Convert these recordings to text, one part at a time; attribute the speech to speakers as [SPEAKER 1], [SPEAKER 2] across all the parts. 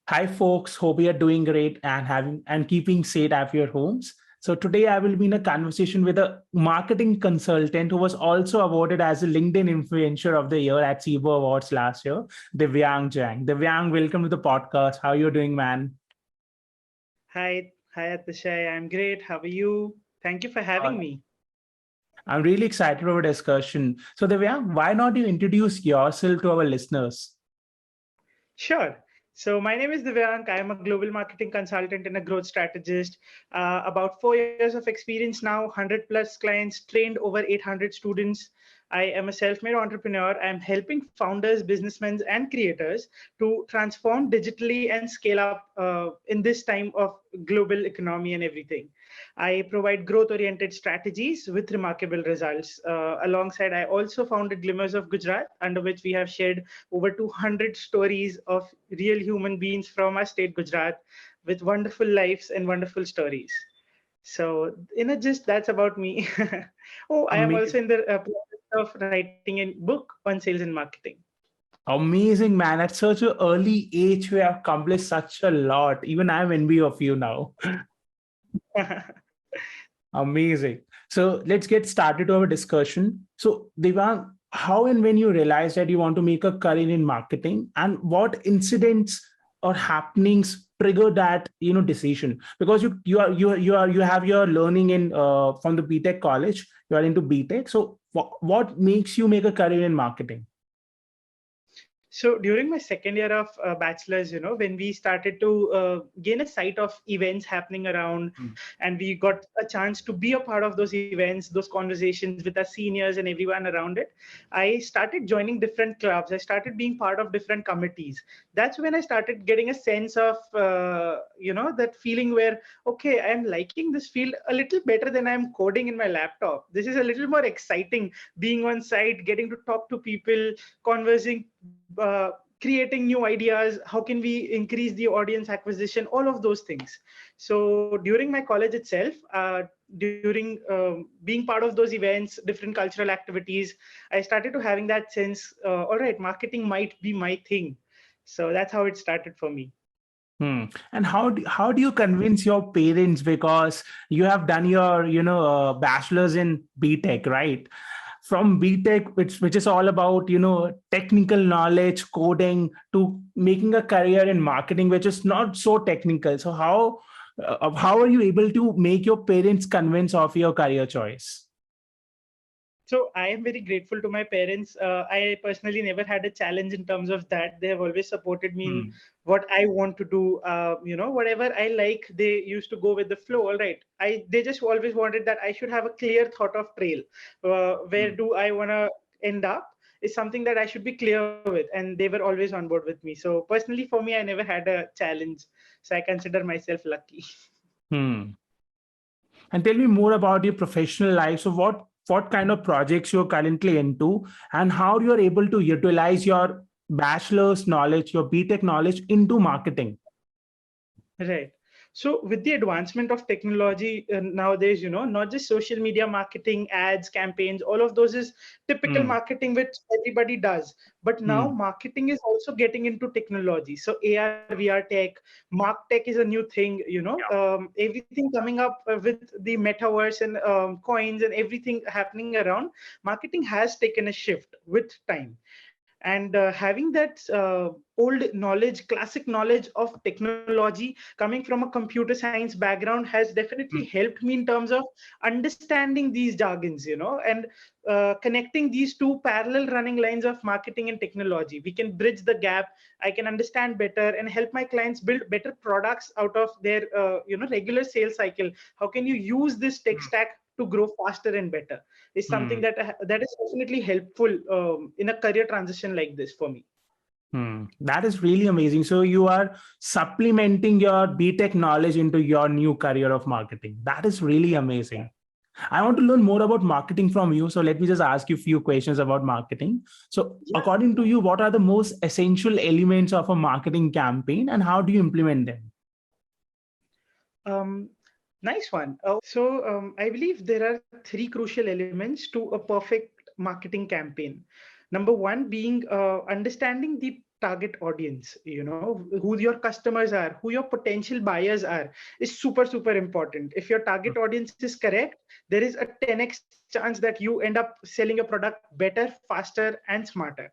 [SPEAKER 1] Hi, folks. Hope you are doing great and having and keeping safe at your homes. So today I will be in a conversation with a marketing consultant who was also awarded as a LinkedIn Influencer of the Year at SIBO Awards last year, Divyank Jain. Divyank, welcome to the podcast. How are you doing, man?
[SPEAKER 2] Hi, Atishai. I'm great. How are you? Thank you for
[SPEAKER 1] Uh,
[SPEAKER 2] having me.
[SPEAKER 1] I'm really excited for our discussion. So Divyank, why not you introduce yourself to our listeners?
[SPEAKER 2] Sure. So my name is Divyank. I am a global marketing consultant and a growth strategist. About 4 years of experience now, 100 plus clients, trained over 800 students. I am a self-made entrepreneur. I'm helping founders, businessmen, and creators to transform digitally and scale up in this time of global economy and everything. I provide growth-oriented strategies with remarkable results. Alongside, I also founded Glimmers of Gujarat, under which we have shared over 200 stories of real human beings from our state, Gujarat, with wonderful lives and wonderful stories. So, in a gist, that's about me. Oh, I am also
[SPEAKER 1] Amazing.
[SPEAKER 2] in the process of writing a book on sales and marketing.
[SPEAKER 1] Amazing, man. At such an early age, we have accomplished such a lot. Even I'm envy of you now. Amazing. So let's get started to our discussion. So, Devang, how and when you realized that you want to make a career in marketing, and what incidents or happenings trigger that decision? Because you have your learning in from the BTech college. You are into BTech. So, what makes you make a career in marketing?
[SPEAKER 2] So during my second year of bachelor's, when we started to gain a sight of events happening around, and we got a chance to be a part of those events, those conversations with our seniors and everyone around it, I started joining different clubs. I started being part of different committees. That's when I started getting a sense of, that feeling where, okay, I'm liking this field a little better than I'm coding in my laptop. This is a little more exciting, being on site, getting to talk to people, conversing, creating new ideas, how can we increase the audience acquisition, all of those things. So during my college itself, during being part of those events, different cultural activities, I started to having that sense, all right, marketing might be my thing. So that's how it started for me.
[SPEAKER 1] And how do you convince your parents, because you have done your bachelor's in BTech, right? From BTech, which is all about technical knowledge, coding, to making a career in marketing, which is not so technical. So how are you able to make your parents convince of your career choice?
[SPEAKER 2] So I am very grateful to my parents. I personally never had a challenge in terms of that. They have always supported me in
[SPEAKER 1] Hmm.
[SPEAKER 2] what I want to do. Whatever I like, they used to go with the flow. All right. They just always wanted that I should have a clear thought of trail. Where
[SPEAKER 1] Hmm.
[SPEAKER 2] do I want to end up? Is something that I should be clear with, and they were always on board with me. So personally, for me, I never had a challenge. So I consider myself lucky.
[SPEAKER 1] Hmm. And tell me more about your professional life. So what kind of projects you're currently into, and how you're able to utilize your bachelor's knowledge, your BTech knowledge into marketing.
[SPEAKER 2] Right. So with the advancement of technology nowadays, not just social media marketing, ads, campaigns, all of those is typical
[SPEAKER 1] Hmm.
[SPEAKER 2] marketing which everybody does. But now
[SPEAKER 1] Hmm.
[SPEAKER 2] marketing is also getting into technology. So AR, VR tech, Mark tech is a new thing, everything coming up with the metaverse and coins and everything happening around. Marketing has taken a shift with time. And having that old knowledge, classic knowledge of technology coming from a computer science background has definitely
[SPEAKER 1] Hmm.
[SPEAKER 2] helped me in terms of understanding these jargons, and connecting these two parallel running lines of marketing and technology. We can bridge the gap. I can understand better and help my clients build better products out of their regular sales cycle. How can you use this tech stack to grow faster and better, is something
[SPEAKER 1] Hmm.
[SPEAKER 2] that is definitely helpful in a career transition like this for me.
[SPEAKER 1] That is really amazing. So you are supplementing your BTech knowledge into your new career of marketing. That is really amazing. I want to learn more about marketing from you. So let me just ask you a few questions about marketing. So
[SPEAKER 2] Yeah.
[SPEAKER 1] according to you, what are the most essential elements of a marketing campaign, and how do you implement them?
[SPEAKER 2] Um, Nice one. I believe there are three crucial elements to a perfect marketing campaign. Number one being understanding the target audience, who your customers are, who your potential buyers are, is super, super important. If your target audience is correct, there is a 10x chance that you end up selling a product better, faster, and smarter.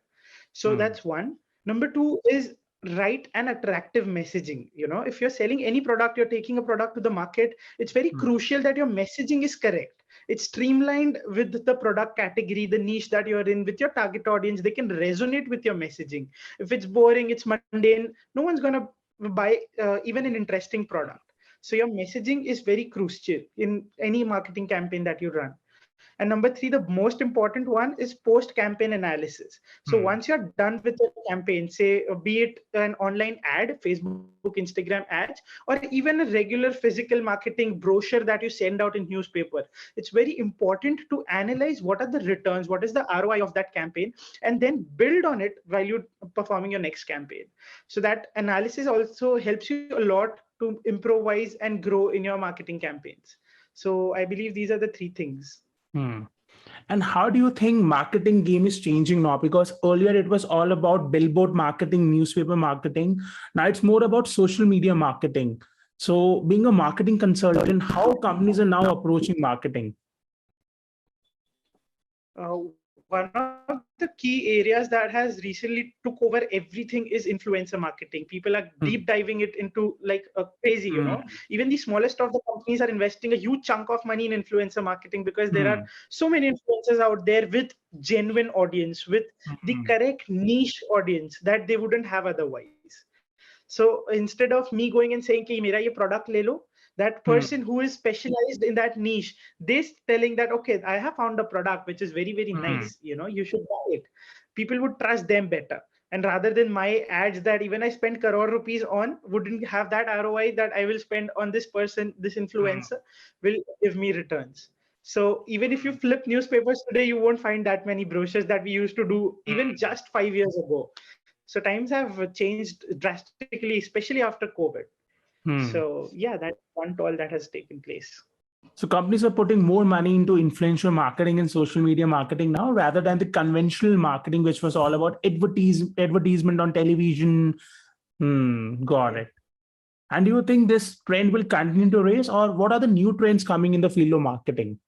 [SPEAKER 2] So that's one. Number two is write an attractive messaging. If you're selling any product, you're taking a product to the market, it's very crucial that your messaging is correct. It's streamlined with the product category, the niche that you're in, with your target audience. They can resonate with your messaging. If it's boring, it's mundane, no one's going to buy even an interesting product. So your messaging is very crucial in any marketing campaign that you run. And number three, the most important one is post campaign analysis. So once you're done with the campaign, say, be it an online ad, Facebook, Instagram ads, or even a regular physical marketing brochure that you send out in newspaper, it's very important to analyze what are the returns, what is the ROI of that campaign, and then build on it while you're performing your next campaign. So that analysis also helps you a lot to improvise and grow in your marketing campaigns. So I believe these are the three things.
[SPEAKER 1] And how do you think marketing game is changing now? Because earlier it was all about billboard marketing, newspaper marketing. Now it's more about social media marketing. So being a marketing consultant, how companies are now approaching marketing?
[SPEAKER 2] One of the key areas that has recently took over everything is influencer marketing. People are deep diving it into like crazy, Even the smallest of the companies are investing a huge chunk of money in influencer marketing because there are so many influencers out there with genuine audience, with the correct niche audience that they wouldn't have otherwise. So instead of me going and saying, "Ki mera ye product le lo," that person who is specialized in that niche, they're telling that, okay, I have found a product which is very, very nice, you should buy it. People would trust them better. And rather than my ads that even I spend crore rupees on wouldn't have that ROI that I will spend on this person, this influencer will give me returns. So even if you flip newspapers today, you won't find that many brochures that we used to do even just 5 years ago. So times have changed drastically, especially after COVID. So yeah, that's one toll that has taken place.
[SPEAKER 1] So companies are putting more money into influential marketing and social media marketing now, rather than the conventional marketing, which was all about advertisement on television. Got it. And do you think this trend will continue to rise, or what are the new trends coming in the field of marketing?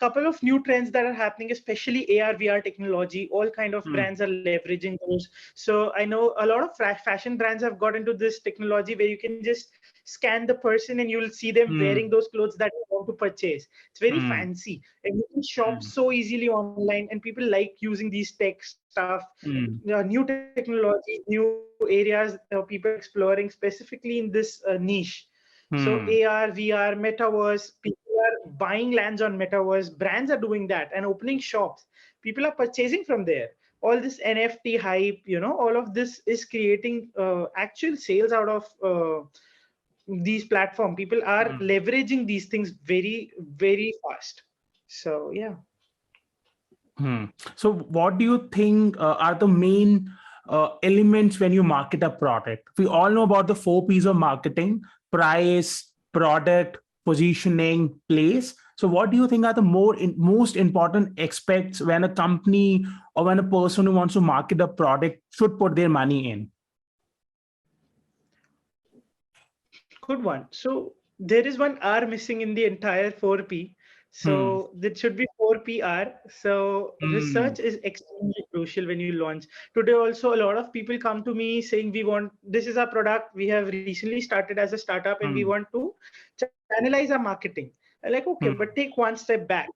[SPEAKER 2] Couple of new trends that are happening, especially AR, VR technology. All kind of brands are leveraging those. So I know a lot of fashion brands have got into this technology where you can just scan the person and you'll see them wearing those clothes that you want to purchase. It's very fancy, and you can shop so easily online, and people like using these tech stuff. New technology, new areas people are exploring specifically in this niche. So AR, VR, metaverse, people are buying lands on metaverse. Brands are doing that and opening shops. People are purchasing from there. All this NFT hype, all of this is creating actual sales out of these platforms. People are leveraging these things very, very fast. So yeah.
[SPEAKER 1] So what do you think are the main elements when you market a product? We all know about the 4 P's of marketing: price, product, positioning, place. So what do you think are the most important aspects when a company or when a person who wants to market a product should put their money in?
[SPEAKER 2] Good one. So there is one R missing in the entire 4P. So that should be 4PR. So research is extremely crucial when you launch. Today also, a lot of people come to me saying, this is our product. We have recently started as a startup and we want to channelize our marketing. I'm like, okay, but take one step back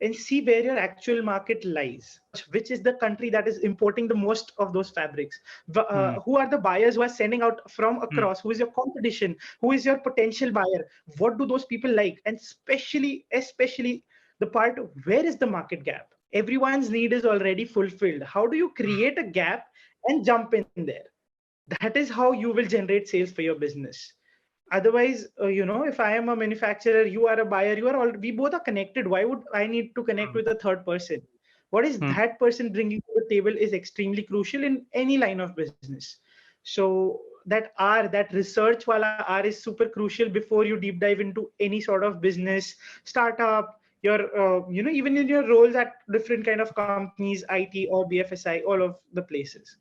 [SPEAKER 2] and see where your actual market lies. Which is the country that is importing the most of those fabrics? Who are the buyers who are sending out from across? Who is your competition? Who is your potential buyer? What do those people like? And especially the part, where is the market gap? Everyone's need is already fulfilled. How do you create a gap and jump in there? That is how you will generate sales for your business. Otherwise, if I am a manufacturer, you are a buyer, we both are connected. Why would I need to connect with a third person? What is that person bringing to the table is extremely crucial in any line of business. So that research wala R is super crucial before you deep dive into any sort of business, startup, your even in your roles at different kind of companies, IT or BFSI, all of the places.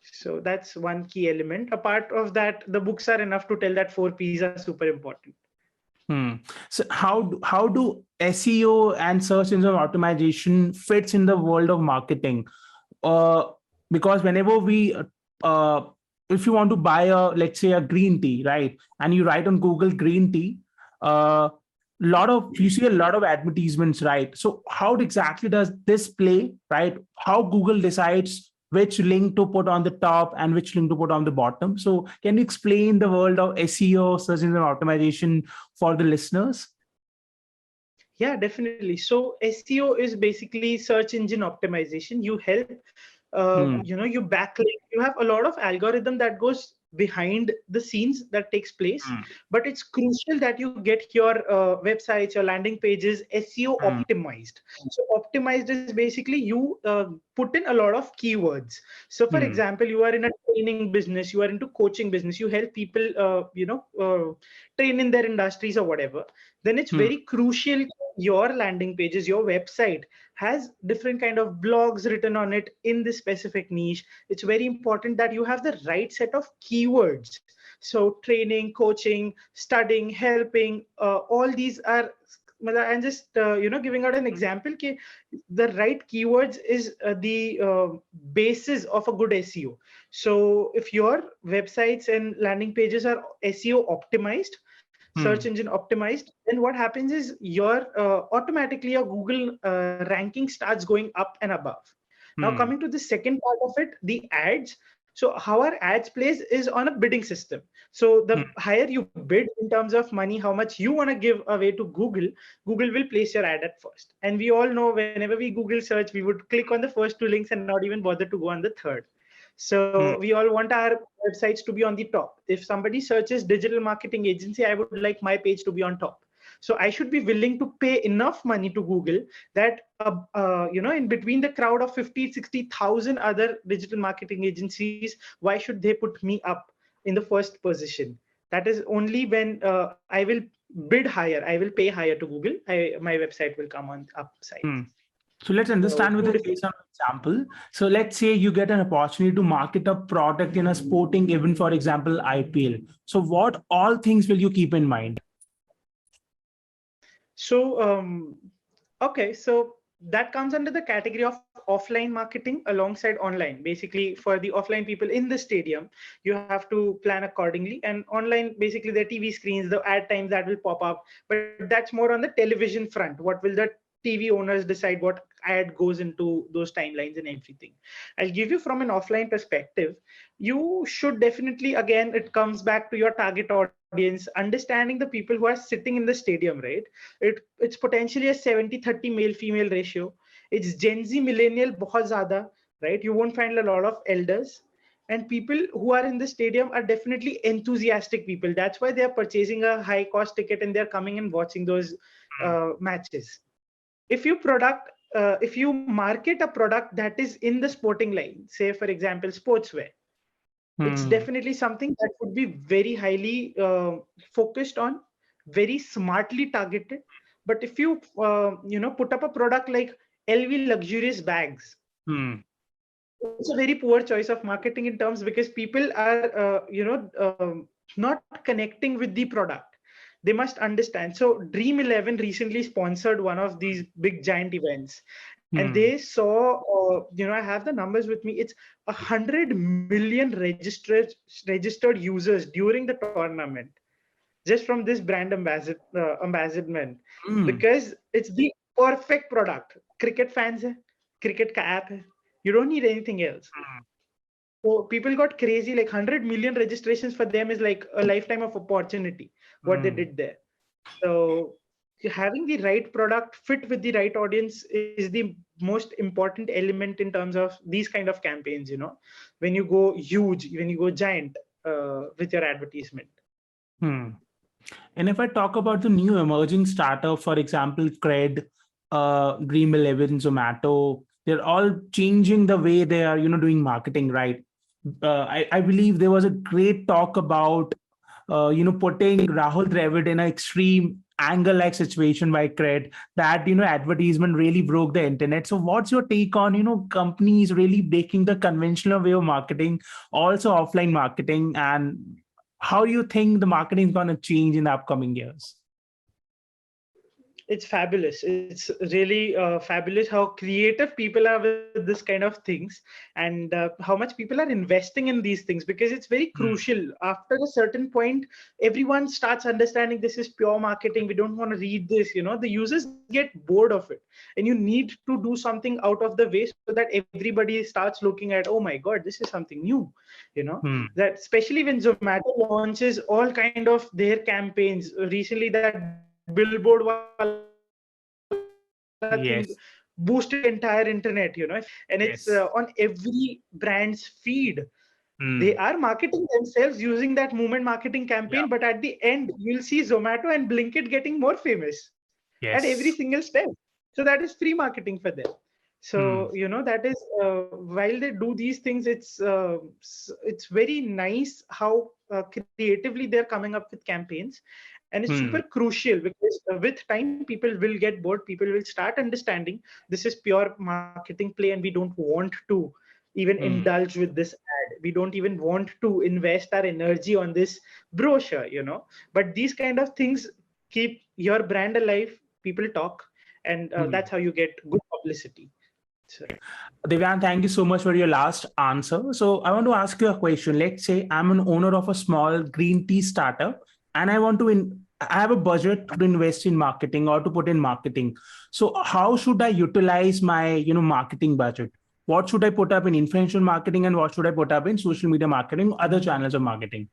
[SPEAKER 2] So that's one key element. Apart of that, the books are enough to tell that 4 P's are super important.
[SPEAKER 1] So how do SEO and search engine optimization fits in the world of marketing? Uh, because whenever uh, if you want to buy let's say a green tea, right, and you write on Google green tea, you see a lot of advertisements, right? So how exactly does this play, right? How Google decides which link to put on the top and which link to put on the bottom? So can you explain the world of SEO, search engine optimization, for the listeners?
[SPEAKER 2] Yeah, definitely. So SEO is basically search engine optimization. You help,
[SPEAKER 1] Hmm.
[SPEAKER 2] you backlink. You have a lot of algorithm that goes behind the scenes that takes place,
[SPEAKER 1] Hmm.
[SPEAKER 2] but it's crucial that you get your websites, your landing pages SEO
[SPEAKER 1] Hmm.
[SPEAKER 2] optimized. So optimized is basically you put in a lot of keywords. So for
[SPEAKER 1] Hmm.
[SPEAKER 2] example, you are in a training business, you are into coaching business, you help people, train in their industries or whatever. Then it's
[SPEAKER 1] Hmm.
[SPEAKER 2] very crucial your landing pages, your website has different kind of blogs written on it in this specific niche. It's very important that you have the right set of keywords. So training, coaching, studying, helping, all these are, I'm just giving out an example. The right keywords is the basis of a good SEO. So if your websites and landing pages are SEO optimized, search
[SPEAKER 1] Hmm.
[SPEAKER 2] engine optimized, then what happens is your automatically your Google ranking starts going up and above. Now
[SPEAKER 1] Hmm.
[SPEAKER 2] coming to the second part of it, the ads. So how our ads plays is on a bidding system. So the
[SPEAKER 1] Hmm.
[SPEAKER 2] higher you bid in terms of money, how much you want to give away to Google, Google will place your ad at first. And we all know whenever we Google search, we would click on the first 2 links and not even bother to go on the third. So
[SPEAKER 1] Hmm.
[SPEAKER 2] we all want our websites to be on the top. If somebody searches digital marketing agency, I would like my page to be on top. So I should be willing to pay enough money to Google that in between the crowd of 50, 60,000 other digital marketing agencies, why should they put me up in the first position? That is only when I will bid higher, I will pay higher to Google, my website will come on upside.
[SPEAKER 1] Hmm. So let's
[SPEAKER 2] So
[SPEAKER 1] understand with
[SPEAKER 2] two
[SPEAKER 1] a
[SPEAKER 2] different.
[SPEAKER 1] case of example. So let's say you get an opportunity to market a product in a sporting event, for example, IPL. So what all things will you keep in mind?
[SPEAKER 2] So, okay, so that comes under the category of offline marketing alongside online. Basically, for the offline people in the stadium, you have to plan accordingly. And online, basically, the TV screens, the ad times that will pop up. But that's more on the television front. What will the TV owners decide what ad goes into those timelines and everything? I'll give you from an offline perspective. You should definitely, again, it comes back to your target audience, understanding the people who are sitting in the stadium, right? It's potentially a 70-30 male female ratio. It's Gen Z millennial बहुत ज़्यादा, right? You won't find a lot of elders, and people who are in the stadium are definitely enthusiastic people. That's why they are purchasing a high cost ticket and they're coming and watching those matches. If you market a product that is in the sporting line, say for example sportswear, it's
[SPEAKER 1] Hmm.
[SPEAKER 2] definitely something that would be very highly focused on, very smartly targeted. But if you put up a product like LV luxurious bags,
[SPEAKER 1] Hmm.
[SPEAKER 2] it's a very poor choice of marketing in terms, because people are not connecting with the product. They must understand. So Dream 11 recently sponsored one of these big giant events, and
[SPEAKER 1] Hmm.
[SPEAKER 2] they saw, I have the numbers with me. It's 100 million registered users during the tournament, just from this brand ambassadment,
[SPEAKER 1] Hmm.
[SPEAKER 2] because it's the perfect product. Cricket fans hai, cricket ka app hai. You don't need anything else. So people got crazy. Like 100 million registrations for them is like a lifetime of opportunity. What they
[SPEAKER 1] Hmm.
[SPEAKER 2] did there. So having the right product fit with the right audience is the most important element in terms of these kind of campaigns. When you go huge, when you go giant with your advertisement.
[SPEAKER 1] Hmm. And if I talk about the new emerging startup, for example, Cred, Dream 11, Zomato, they're all changing the way they are, doing marketing, right? I believe there was a great talk about putting Rahul Dravid in an extreme angle-like situation by cred, that advertisement really broke the internet. So what's your take on companies really breaking the conventional way of marketing, also offline marketing, and how do you think the marketing is going to change in the upcoming years?
[SPEAKER 2] It's fabulous. It's really fabulous how creative people are with this kind of things, and how much people are investing in these things, because it's very crucial. After a certain point, everyone starts understanding this is pure marketing. We don't want to read this. The users get bored of it, and you need to do something out of the way so that everybody starts looking at, oh my God, this is something new. That especially when Zomato launches all kind of their campaigns. Recently, that billboard wala thing boosted the entire internet, and it's on every
[SPEAKER 1] Yes.
[SPEAKER 2] brand's feed. They are marketing
[SPEAKER 1] Hmm.
[SPEAKER 2] themselves using that movement marketing campaign, but at the end, you'll see Zomato and Blinkit getting more famous at every single
[SPEAKER 1] Yes.
[SPEAKER 2] step. So that is free marketing for them. So,
[SPEAKER 1] Hmm.
[SPEAKER 2] that is while they do these things, it's very nice how creatively they're coming up with campaigns, and it's super
[SPEAKER 1] Hmm.
[SPEAKER 2] crucial because with time people will get bored. People will start understanding this is pure marketing play, and we don't want to even
[SPEAKER 1] Hmm.
[SPEAKER 2] indulge with this ad. We don't even want to invest our energy on this brochure. But these kind of things keep your brand alive. People talk, and
[SPEAKER 1] Hmm.
[SPEAKER 2] that's how you get good publicity. So,
[SPEAKER 1] Right. Divyan, thank you so much for your last answer. So I want to ask you a question. Let's say I'm an owner of a small green tea startup, and I have a budget to invest in marketing or to put in marketing. So how should I utilize my marketing budget? What should I put up in influential marketing, and what should I put up in social media marketing, other channels of marketing?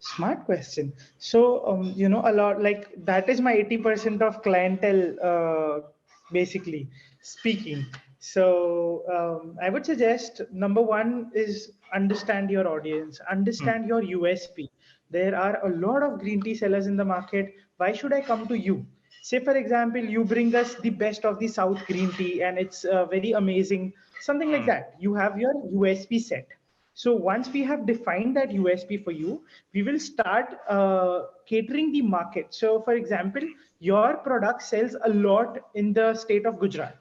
[SPEAKER 2] smart question. So, a lot like that is my 80% of clientele, basically speaking. So, I would suggest number one is understand your audience,
[SPEAKER 1] Hmm.
[SPEAKER 2] understand your USP. There are a lot of green tea sellers in the market. Why should I come to you? Say, for example, you bring us the best of the South green tea and it's very amazing, something like
[SPEAKER 1] Hmm.
[SPEAKER 2] that. You have your USP set. So once we have defined that USP for you, we will start catering the market. So for example, your product sells a lot in the state of Gujarat.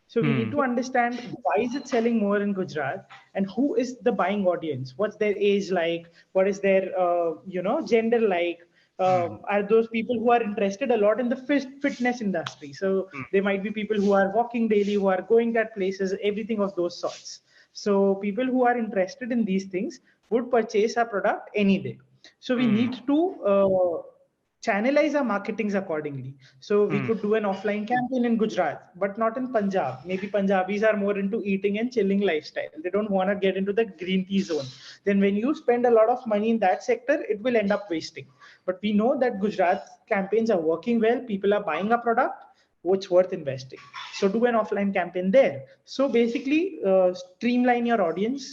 [SPEAKER 2] So we need
[SPEAKER 1] Hmm.
[SPEAKER 2] to understand why is it selling more in Gujarat, and who is the buying audience? What's their age like? What is their gender like?
[SPEAKER 1] Hmm.
[SPEAKER 2] Are those people who are interested a lot in the fitness industry? So
[SPEAKER 1] Hmm.
[SPEAKER 2] there might be people who are walking daily, who are going at places, everything of those sorts. So people who are interested in these things would purchase our product any day. So we
[SPEAKER 1] Hmm.
[SPEAKER 2] need to channelize our marketings accordingly. So we
[SPEAKER 1] Hmm.
[SPEAKER 2] could do an offline campaign in Gujarat, but not in Punjab. Maybe Punjabis are more into eating and chilling lifestyle. They don't want to get into the green tea zone. Then when you spend a lot of money in that sector, it will end up wasting. But we know that Gujarat campaigns are working well. People are buying a product which worth investing. So do an offline campaign there. So basically, streamline your audience,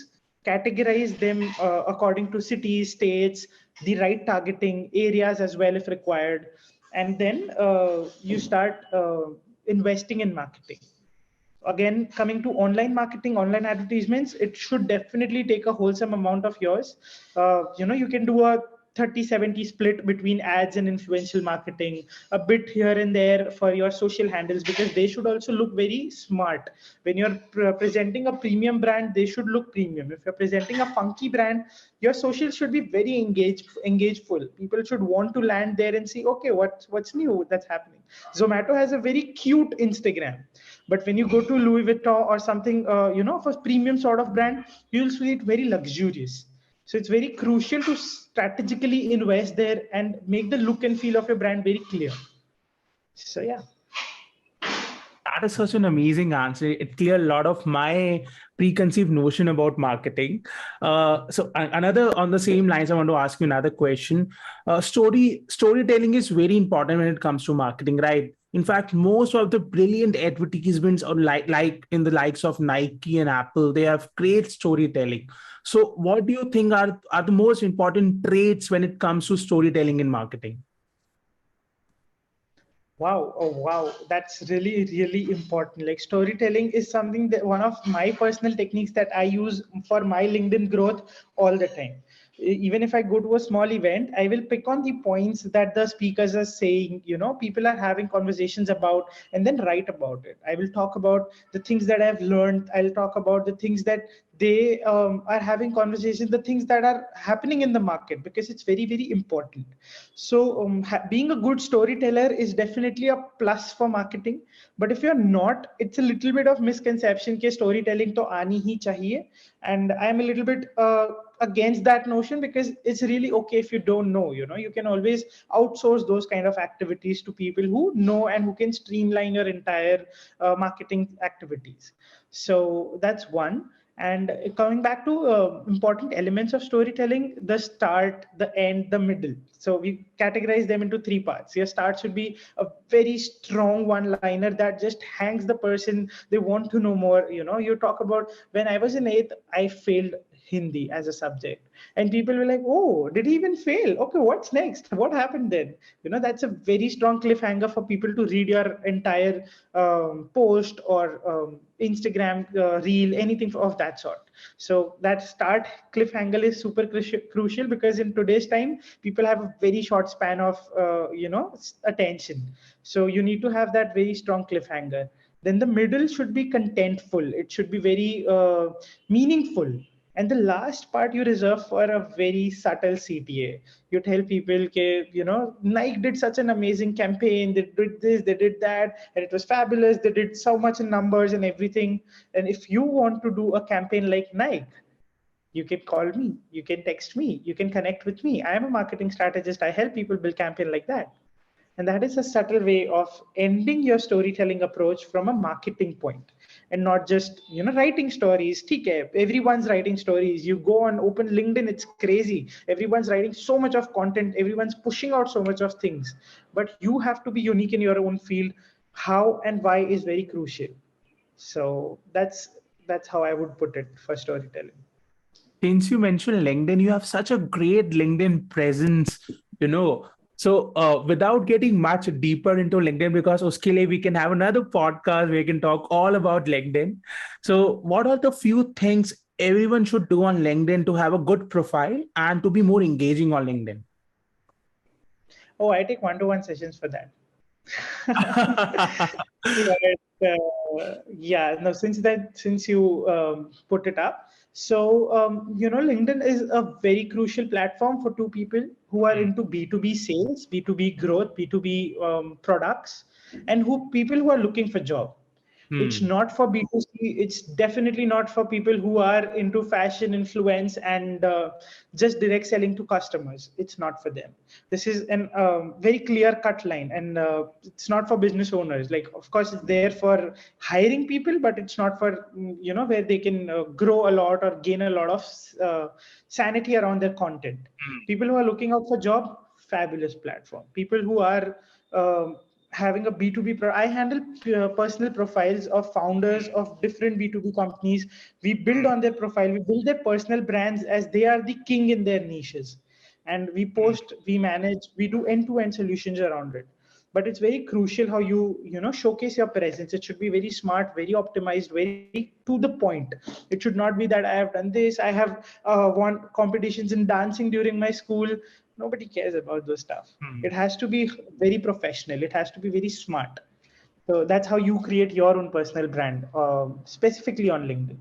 [SPEAKER 2] categorize them according to cities, states, the right targeting areas as well if required, and then you start investing in marketing. Again, coming to online marketing, online advertisements, it should definitely take a wholesome amount of yours. You can do a 30-70 split between ads and influential marketing, a bit here and there for your social handles, because they should also look very smart. When you're presenting a premium brand, they should look premium. If you're presenting a funky brand, your social should be very engageful. People should want to land there and see, okay, what's new that's happening. Zomato has a very cute Instagram, but when you go to Louis Vuitton or something, for premium sort of brand, you'll see it very luxurious. So it's very crucial to strategically invest there and make the look and feel of your brand very clear. So yeah.
[SPEAKER 1] That is such an amazing answer. It cleared a lot of my preconceived notion about marketing. Another on the same lines, I want to ask you another question. Storytelling is very important when it comes to marketing, right? In fact, most of the brilliant advertisements on like in the likes of Nike and Apple, they have great storytelling. So, what do you think are the most important traits when it comes to storytelling in marketing?
[SPEAKER 2] Wow. Oh, wow. That's really, really important. Like storytelling is something that one of my personal techniques that I use for my LinkedIn growth all the time. Even if I go to a small event, I will pick on the points that the speakers are saying, people are having conversations about, and then write about it. I will talk about the things that I've learned. I'll talk about the things that they are having conversations, the things that are happening in the market, because it's very, very important. So being a good storyteller is definitely a plus for marketing. But if you're not, it's a little bit of misconception ke storytelling to aani hi chahiye. And I'm a little bit against that notion, because it's really okay if you don't know. You can always outsource those kind of activities to people who know and who can streamline your entire marketing activities. So that's one. And coming back to important elements of storytelling: the start, the end, the middle. So we categorize them into three parts. Your start should be a very strong one liner that just hangs the person, they want to know more. You talk about, when I was in 8th, I failed Hindi as a subject, and people were like, oh, did he even fail? Okay, what's next? What happened then? That's a very strong cliffhanger for people to read your entire post or Instagram reel, anything of that sort. So that start cliffhanger is super crucial, because in today's time, people have a very short span of attention. So you need to have that very strong cliffhanger. Then the middle should be contentful. It should be very meaningful. And the last part you reserve for a very subtle CTA. You tell people, okay, Nike did such an amazing campaign. They did this, they did that, and it was fabulous. They did so much in numbers and everything. And if you want to do a campaign like Nike, you can call me, you can text me, you can connect with me. I am a marketing strategist. I help people build campaign like that. And that is a subtle way of ending your storytelling approach from a marketing point, and not just, writing stories. TK, everyone's writing stories. You go on open LinkedIn, it's crazy. Everyone's writing so much of content. Everyone's pushing out so much of things. But you have to be unique in your own field. How and why is very crucial. So that's how I would put it for storytelling.
[SPEAKER 1] Since you mentioned LinkedIn, you have such a great LinkedIn presence, you know. So without getting much deeper into LinkedIn, because uske liye we can have another podcast where we can talk all about LinkedIn. So what are the few things everyone should do on LinkedIn to have a good profile and to be more engaging on LinkedIn?
[SPEAKER 2] Oh, I take one-to-one sessions for that. But yeah, no, since you put it up, so LinkedIn is a very crucial platform for two people who are into B2B sales, B2B growth, B2B products, and people who are looking for job. It's not for B2C. It's definitely not for people who are into fashion influence and just direct selling to customers. It's not for them. This is an very clear cut line, and it's not for business owners. Like, of course, it's there for hiring people, but it's not for, where they can grow a lot or gain a lot of sanity around their content. People who are looking out for job, fabulous platform. People who are having a B2B, I handle personal profiles of founders of different B2B companies. We build on their profile, we build their personal brands as they are the king in their niches. And we post, we manage, we do end-to-end solutions around it. But it's very crucial how you showcase your presence. It should be very smart, very optimized, very to the point. It should not be that I have done this, I have won competitions in dancing during my school. Nobody cares about those stuff. It has to be very professional. It has to be very smart. So that's how you create your own personal brand, specifically on LinkedIn.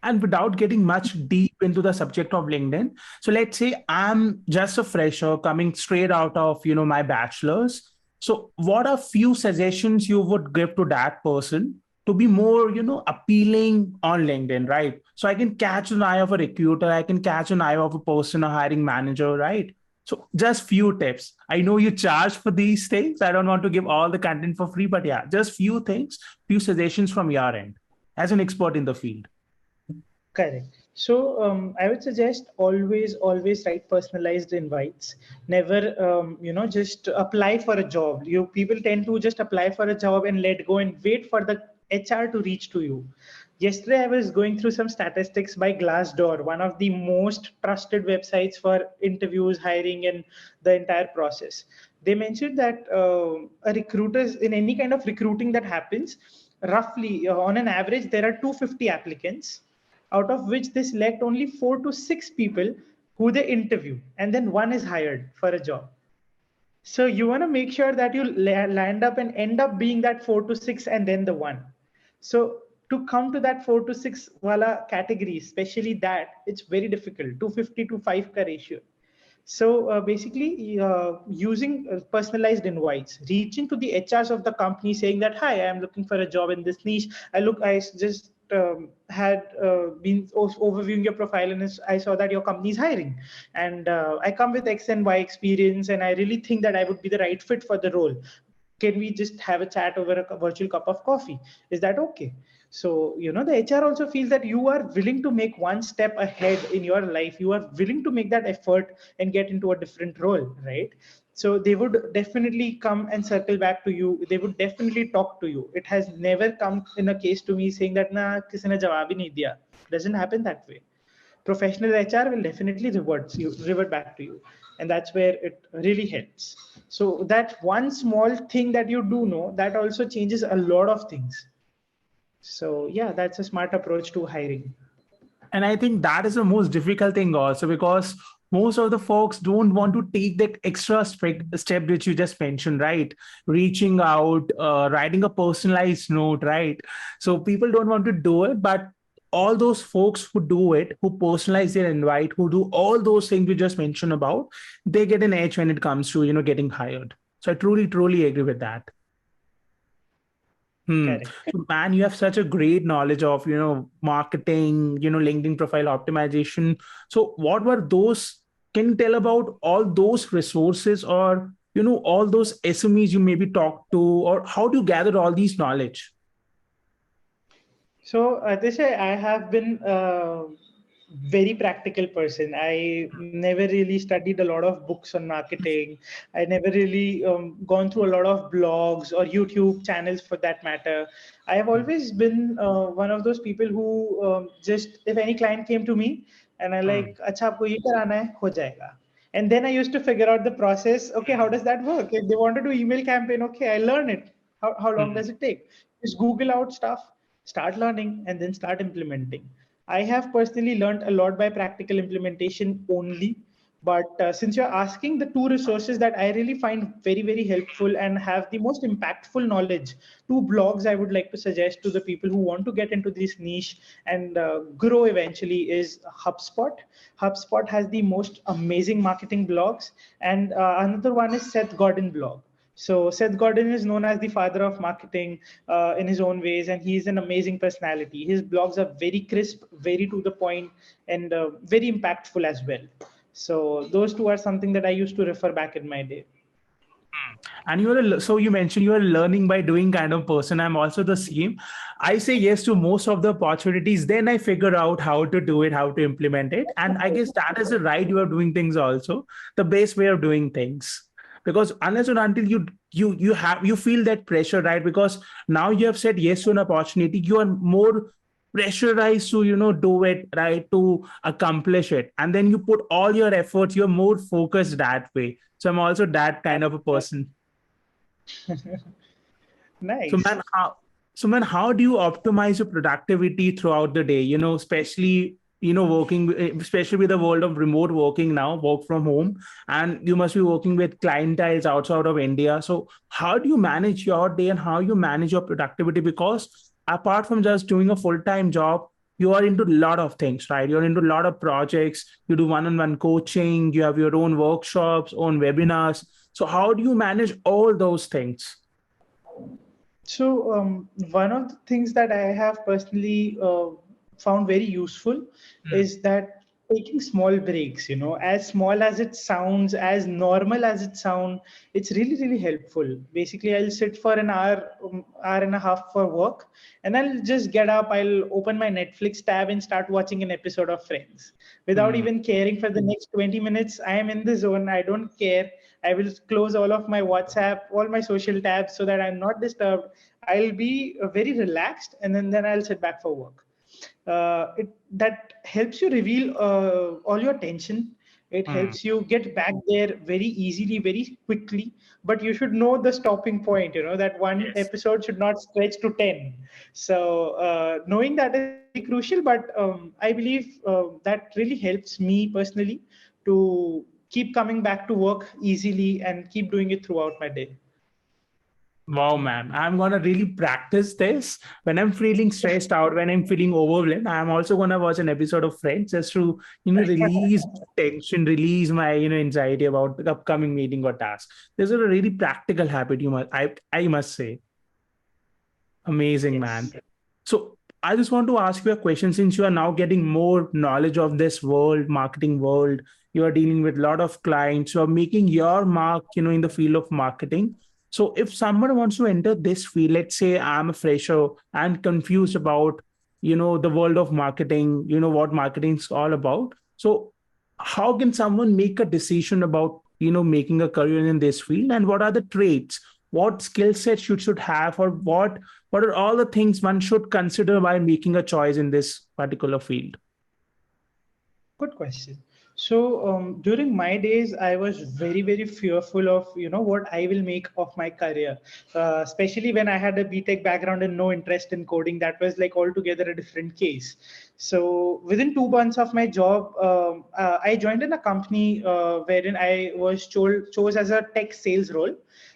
[SPEAKER 1] And without getting much deep into the subject of LinkedIn, so let's say I'm just a fresher coming straight out of my bachelor's. So what are few suggestions you would give to that person to be more appealing on LinkedIn, right? So I can catch an eye of a recruiter, I can catch an eye of a person, a hiring manager, right? So just few tips. I know you charge for these things. I don't want to give all the content for free, but yeah, just few things, few suggestions from your end as an expert in the field.
[SPEAKER 2] Correct. So I would suggest always write personalized invites. Never, just apply for a job. People tend to just apply for a job and let go and wait for the HR to reach to you. Yesterday, I was going through some statistics by Glassdoor, one of the most trusted websites for interviews, hiring, and the entire process. They mentioned that a recruiters in any kind of recruiting that happens, roughly on an average, there are 250 applicants, out of which they select only 4 to 6 people who they interview, and then one is hired for a job. So you want to make sure that you land up and end up being that 4 to 6 and then the one. So to come to that 4 to 6 wala category, especially that, it's very difficult. 250 to 5 ka ratio. So basically, using personalized invites, reaching to the HRs of the company, saying that, "Hi, I am looking for a job in this niche. I just had been overviewing your profile, and I saw that your company is hiring, and I come with X and Y experience, and I really think that I would be the right fit for the role. Can we just have a chat over a virtual cup of coffee? Is that okay?" So, the HR also feels that you are willing to make one step ahead in your life. You are willing to make that effort and get into a different role, right? So they would definitely come and circle back to you. They would definitely talk to you. It has never come in a case to me saying that, na, kisi ne jawab hi nahi diya. Doesn't happen that way. Professional HR will definitely revert back to you. And that's where it really helps. So that one small thing that you do know, that also changes a lot of things. So yeah, that's a smart approach to hiring.
[SPEAKER 1] And I think that is the most difficult thing also, because most of the folks don't want to take that extra step which you just mentioned, right? Reaching out, writing a personalized note, right? So people don't want to do it, but all those folks who do it, who personalize their invite, who do all those things we just mentioned about, they get an edge when it comes to, getting hired. So I truly, truly agree with that.
[SPEAKER 2] Correct.
[SPEAKER 1] So, man, you have such a great knowledge of, marketing, LinkedIn profile optimization. So, what were those? Can you tell about all those resources, or, all those SMEs you maybe talked to, or how do you gather all these knowledge?
[SPEAKER 2] So, Atishay, I have been a very practical person. I never really studied a lot of books on marketing. I never really gone through a lot of blogs or YouTube channels for that matter. I have always been one of those people who just, if any client came to me and I like, "Acha, aapko ye karana hai, ho jayega." And then I used to figure out the process. Okay, how does that work? If they want to do email campaign, okay, I learn it. How long does it take? Just Google out stuff, start learning, and then start implementing. I have personally learned a lot by practical implementation only. But since you're asking, the two resources that I really find very, very helpful and have the most impactful knowledge, two blogs I would like to suggest to the people who want to get into this niche and grow eventually is HubSpot. HubSpot has the most amazing marketing blogs. And another one is Seth Godin blog. So Seth Godin is known as the father of marketing in his own ways, and he's an amazing personality. His blogs are very crisp, very to the point, and very impactful as well. So those two are something that I used to refer back in my day.
[SPEAKER 1] And so you mentioned you are learning by doing kind of person. I'm also the same. I say yes to most of the opportunities, then I figure out how to do it, how to implement it. And I guess that is the right way of doing things, also the best way of doing things. Because unless and until you feel that pressure, right? Because now you have said yes to an opportunity, you are more pressurized to do it, right, to accomplish it, and then you put all your efforts, you're more focused that way. So I'm also that kind of a person. So
[SPEAKER 2] Nice.
[SPEAKER 1] man, how do you optimize your productivity throughout the day? Especially working, especially with the world of remote working now, work from home, and you must be working with clientele outside of India. So how do you manage your day and how you manage your productivity? Because apart from just doing a full-time job, you are into a lot of things, right? You're into a lot of projects. You do one-on-one coaching. You have your own workshops, own webinars. So how do you manage all those things?
[SPEAKER 2] So one of the things that I have personally found very useful is that taking small breaks, as small as it sounds, as normal as it sounds, it's really, really helpful. Basically, I'll sit for an hour and a half for work, and I'll just get up, I'll open my Netflix tab and start watching an episode of Friends without
[SPEAKER 1] Hmm.
[SPEAKER 2] even caring for the next 20 minutes. I am in the zone. I don't care. I will close all of my WhatsApp, all my social tabs so that I'm not disturbed. I'll be very relaxed, and then I'll sit back for work. That helps you reveal all your tension. It
[SPEAKER 1] Hmm.
[SPEAKER 2] helps you get back there very easily, very quickly. But you should know the stopping point, that one
[SPEAKER 1] Yes.
[SPEAKER 2] episode should not stretch to 10. So knowing that is very crucial. But I believe that really helps me personally to keep coming back to work easily and keep doing it throughout my day.
[SPEAKER 1] Wow, man. I'm gonna really practice this when I'm feeling stressed out, when I'm feeling overwhelmed. I'm also gonna watch an episode of Friends just to, release tension, release my, anxiety about the upcoming meeting or task. This is a really practical habit, I must say. Amazing, man.
[SPEAKER 2] Yes.
[SPEAKER 1] So I just want to ask you a question, since you are now getting more knowledge of this world, marketing world, you are dealing with a lot of clients, you are making your mark, in the field of marketing. So if someone wants to enter this field, let's say I'm a fresher and confused about, the world of marketing, what marketing is all about. So how can someone make a decision about, making a career in this field, and what are the traits, what skill sets you should have, or what are all the things one should consider while making a choice in this particular field?
[SPEAKER 2] Good question. So during my days, I was very, very fearful of what I will make of my career, especially when I had a BTech background and no interest in coding. That was like altogether a different case. So within 2 months of my job, I joined in a company wherein I was chose as a tech sales role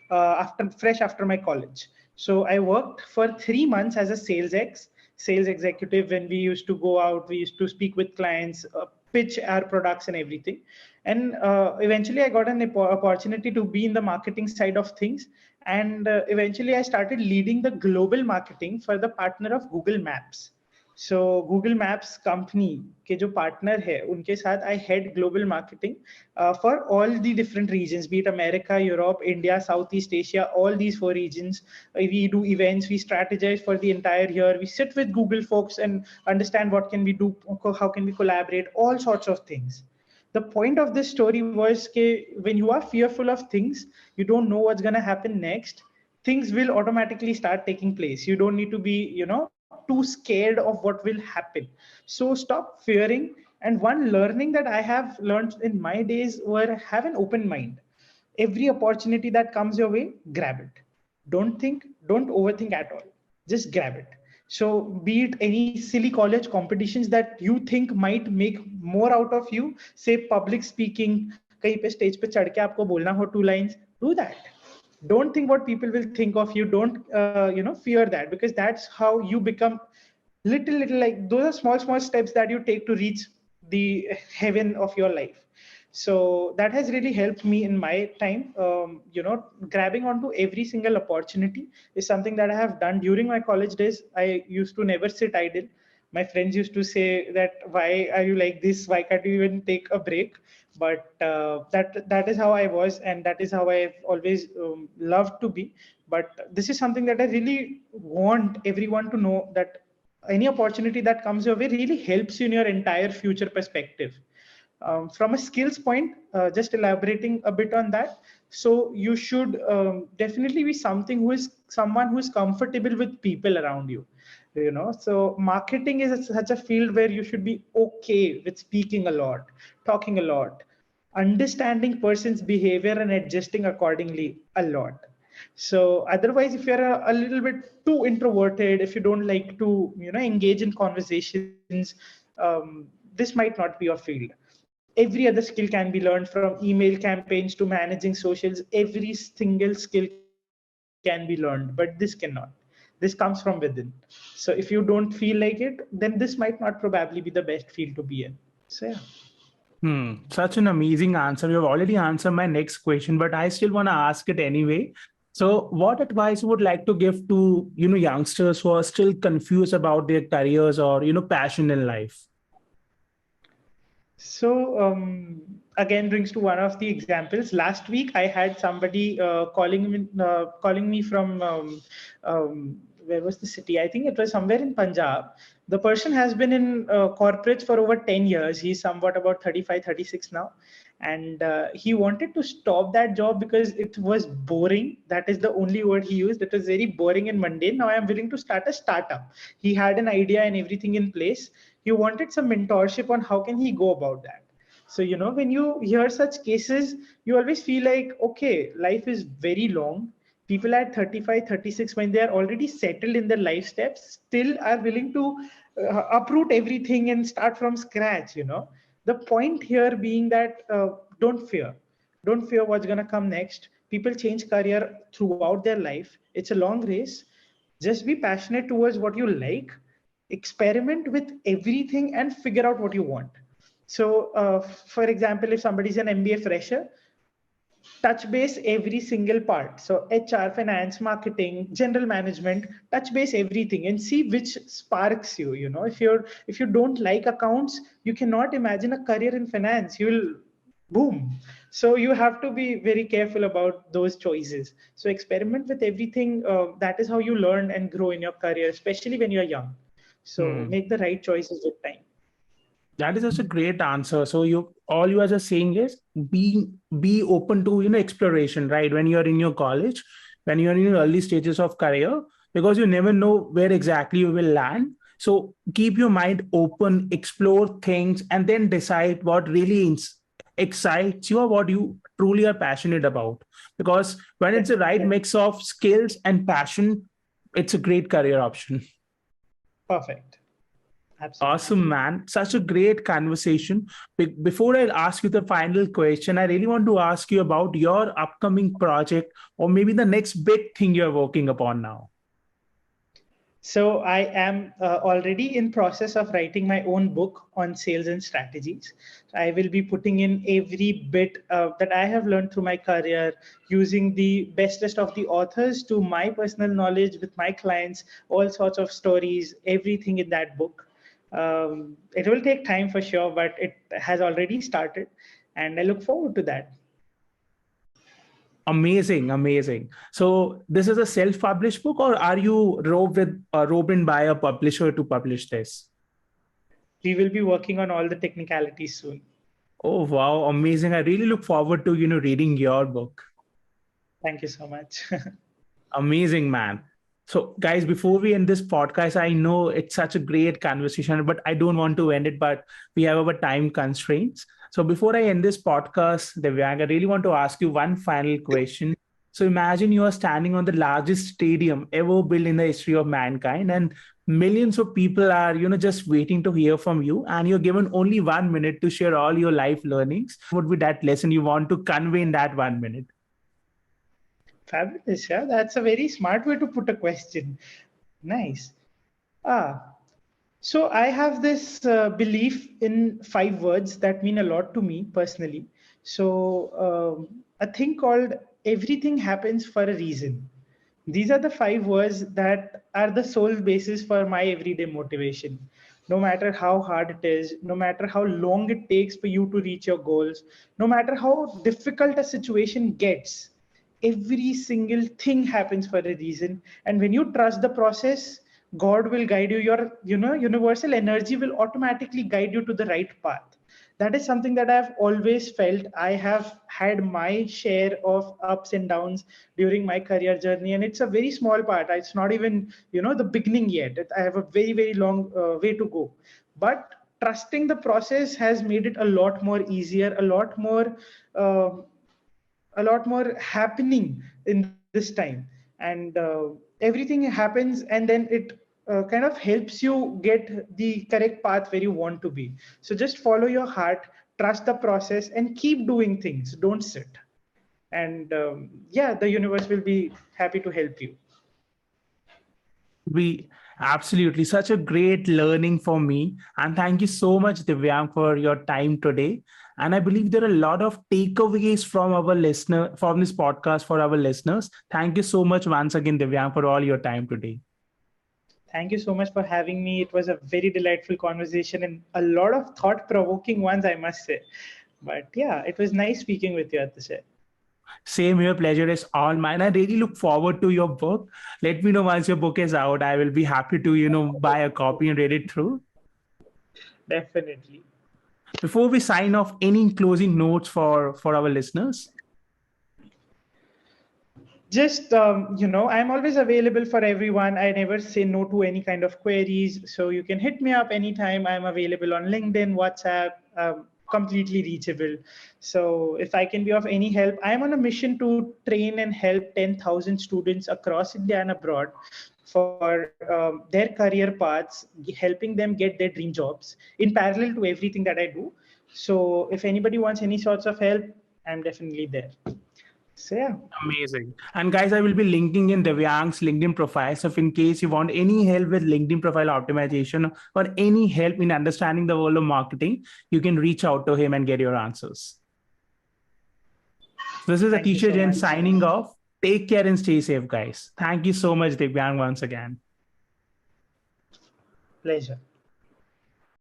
[SPEAKER 2] after my college. So I worked for 3 months as a sales executive. When we used to go out, we used to speak with clients, pitch our products and everything. And eventually I got an opportunity to be in the marketing side of things. And eventually I started leading the global marketing for the partner of Google Maps. So Google Maps company के जो partner है उनके साथ I head global marketing for all the different regions, be it America, Europe, India, Southeast Asia, all these 4 regions. We do events, we strategize for the entire year, we sit with Google folks and understand what can we do, how can we collaborate, all sorts of things. The point of this story was when you are fearful of things, you don't know what's going to happen next, things will automatically start taking place. You don't need to be too scared of what will happen. So stop fearing. And one learning that I have learned in my days were have an open mind. Every opportunity that comes your way, grab it. Don't think, don't overthink at all, just grab it. So be it any silly college competitions that you think might make more out of you, say public speaking, कहीं पे stage पे चढ़ के आपको बोलना हो 2 lines, do that. Don't think what people will think of you. Don't fear that, because that's how you become little, like those are small steps that you take to reach the heaven of your life. So that has really helped me in my time. Grabbing onto every single opportunity is something that I have done during my college days. I used to never sit idle. My friends used to say that, why are you like this, why can't you even take a break? But that is how I was, and that is how I've always loved to be. But this is something that I really want everyone to know, that any opportunity that comes your way really helps you in your entire future perspective. From a skills point, just elaborating a bit on that. So you should definitely be someone who is comfortable with people around you. So marketing is such a field where you should be okay with speaking a lot, talking a lot, understanding person's behavior and adjusting accordingly a lot. So otherwise, if you're a little bit too introverted, if you don't like to engage in conversations, this might not be your field. Every other skill can be learned, from email campaigns to managing socials. Every single skill can be learned, but this cannot. This comes from within. So if you don't feel like it, then this might not probably be the best field to be in. So yeah.
[SPEAKER 1] Such an amazing answer. You have already answered my next question, but I still want to ask it anyway. So, what advice you would like to give to youngsters who are still confused about their careers or passion in life?
[SPEAKER 2] So again, brings to one of the examples. Last week, I had somebody calling me from where was the city? I think it was somewhere in Punjab. The person has been in corporates for over 10 years. He's somewhat about 35, 36 now. And he wanted to stop that job because it was boring. That is the only word he used. It was very boring and mundane. Now I am willing to start a startup. He had an idea and everything in place. He wanted some mentorship on how can he go about that. So, when you hear such cases, you always feel like, okay, life is very long. People at 35, 36, when they are already settled in their life steps, still are willing to uproot everything and start from scratch. The point here being that don't fear. Don't fear what's going to come next. People change career throughout their life. It's a long race. Just be passionate towards what you like, experiment with everything, and figure out what you want. So, for example, if somebody's an MBA fresher, touch base every single part. So, HR, finance, marketing, general management, touch base everything and see which sparks you. If you don't like accounts, you cannot imagine a career in finance. You'll boom. So you have to be very careful about those choices. So experiment with everything. That is how you learn and grow in your career, especially when you're young. So
[SPEAKER 1] Hmm.
[SPEAKER 2] make the right choices with time.
[SPEAKER 1] That is such a great answer. So all you are just saying is be open to exploration, right? When you're in your college, when you're in your early stages of career, because you never know where exactly you will land. So keep your mind open, explore things, and then decide what really excites you or what you truly are passionate about. Because when it's the right mix of skills and passion, it's a great career option.
[SPEAKER 2] Perfect. Absolutely.
[SPEAKER 1] Awesome, man. Such a great conversation. Before I ask you the final question, I really want to ask you about your upcoming project or maybe the next big thing you're working upon now.
[SPEAKER 2] So I am already in process of writing my own book on sales and strategies. I will be putting in every bit that I have learned through my career, using the bestest of the authors to my personal knowledge with my clients, all sorts of stories, everything in that book. It will take time for sure, but it has already started, and I look forward to that.
[SPEAKER 1] Amazing, amazing. So this is a self-published book, or are you roped in by a publisher to publish this?
[SPEAKER 2] We will be working on all the technicalities soon.
[SPEAKER 1] Oh wow, amazing! I really look forward to reading your book.
[SPEAKER 2] Thank you so much.
[SPEAKER 1] Amazing, man. So, guys, before we end this podcast, I know it's such a great conversation, but I don't want to end it, but we have our time constraints. So, before I end this podcast, Divyank, I really want to ask you one final question. So, imagine you are standing on the largest stadium ever built in the history of mankind, and millions of people are, just waiting to hear from you, and you're given only 1 minute to share all your life learnings. What would be that lesson you want to convey in that 1 minute?
[SPEAKER 2] Fabulous, yeah. That's a very smart way to put a question. Nice. Ah, so I have this belief in 5 words that mean a lot to me personally. So a thing called everything happens for a reason. These are the 5 words that are the sole basis for my everyday motivation. No matter how hard it is, no matter how long it takes for you to reach your goals, no matter how difficult a situation gets, every single thing happens for a reason. And when you trust the process, God will guide you. Your, universal energy will automatically guide you to the right path. That is something that I've always felt. I have had my share of ups and downs during my career journey, and it's a very small part. It's not even the beginning yet. I have a very very long way to go, but trusting the process has made it a lot more easier, uh, a lot more happening in this time. And everything happens, and then it kind of helps you get the correct path where you want to be. So just follow your heart, trust the process, and keep doing things. Don't sit. And yeah, the universe will be happy to help you.
[SPEAKER 1] We absolutely such a great learning for me. And thank you so much, Divyank, for your time today. And I believe there are a lot of takeaways from our listener from this podcast for our listeners. Thank you so much once again, Divyank, for all your time today.
[SPEAKER 2] Thank you so much for having me. It was a very delightful conversation and a lot of thought provoking ones, I must say. But yeah, it was nice speaking with you at this.
[SPEAKER 1] Same here, pleasure is all mine. I really look forward to your book. Let me know once your book is out. I will be happy to, buy a copy and read it through.
[SPEAKER 2] Definitely.
[SPEAKER 1] Before we sign off, any closing notes for our listeners?
[SPEAKER 2] Just I'm always available for everyone. I never say no to any kind of queries, so you can hit me up anytime. I'm available on LinkedIn, WhatsApp. completely reachable. So if I can be of any help, I am on a mission to train and help 10,000 students across India and abroad for their career paths, helping them get their dream jobs in parallel to everything that I do. So if anybody wants any sorts of help, I'm definitely there. So yeah.
[SPEAKER 1] Amazing. And guys, I will be linking in Divyank's LinkedIn profile. So if in case you want any help with LinkedIn profile optimization or any help in understanding the world of marketing, you can reach out to him and get your answers. So this is
[SPEAKER 2] Thank you
[SPEAKER 1] Atisha
[SPEAKER 2] so
[SPEAKER 1] Jain
[SPEAKER 2] much.
[SPEAKER 1] signing off. Take care and stay safe, guys. Thank you so much, Divyank, once again.
[SPEAKER 2] Pleasure.